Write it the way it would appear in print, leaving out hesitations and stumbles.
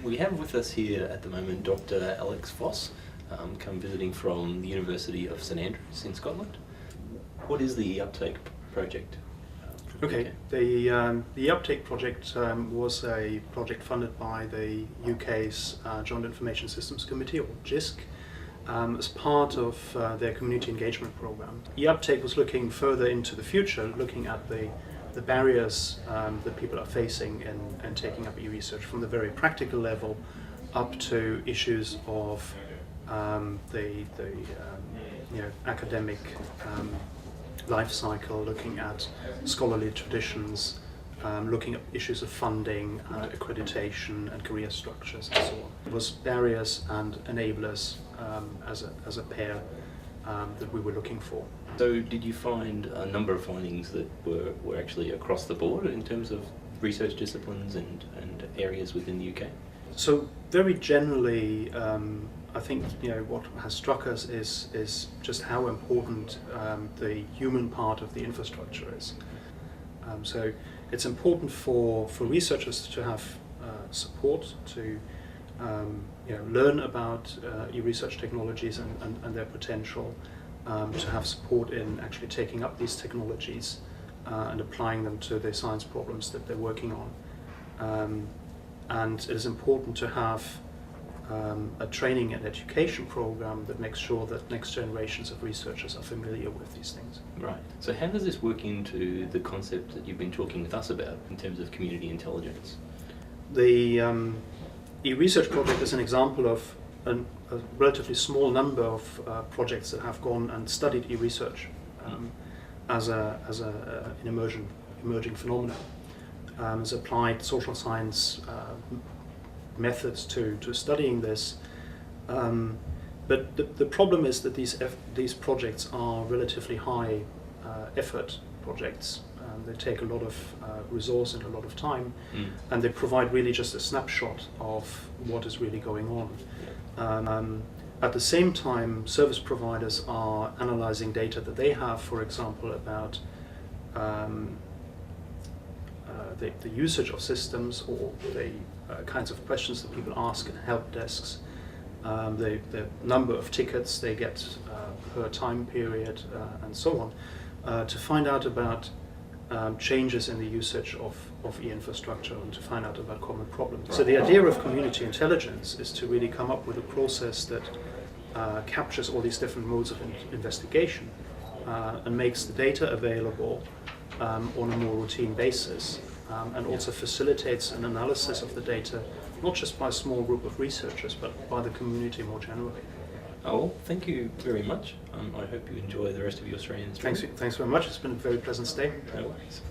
We have with us here at the moment Dr Alex Voss, come visiting from the University of St Andrews in Scotland. What is the e-Uptake project? Okay, the e-Uptake project was a project funded by the UK's Joint Information Systems Committee, or JISC, as part of their community engagement program. E-Uptake was looking further into the future, looking at the barriers that people are facing in taking up e-research, from the very practical level up to issues of the academic life cycle, looking at scholarly traditions, looking at issues of funding, accreditation and career structures and so on. It was barriers and enablers as a pair that we were looking for. So did you find a number of findings that were actually across the board in terms of research disciplines and areas within the UK? So very generally, I think what has struck us is just how important the human part of the infrastructure is. So it's important for researchers to have support, to learn about e-research technologies and their potential, to have support in actually taking up these technologies and applying them to the science problems that they're working on. And it is important to have a training and education program that makes sure that next generations of researchers are familiar with these things. Right. So how does this work into the concept that you've been talking with us about in terms of community intelligence? The e-research project is an example of a relatively small number of projects that have gone and studied e-research as an emerging phenomenon, as applied social science methods to studying this. But the problem is that these projects are relatively high effort projects. They take a lot of resource and a lot of time, and they provide really just a snapshot of what is really going on. At the same time, service providers are analyzing data that they have, for example, about the usage of systems, or the kinds of questions that people ask in help desks, the number of tickets they get per time period, and so on, to find out about changes in the usage of e-infrastructure and to find out about common problems. So the idea of community intelligence is to really come up with a process that captures all these different modes of investigation and makes the data available on a more routine basis, and also facilitates an analysis of the data, not just by a small group of researchers, but by the community more generally. Oh, well, thank you very much. I hope you enjoy the rest of your Australian story. Thanks very much. It's been a very pleasant stay. No worries.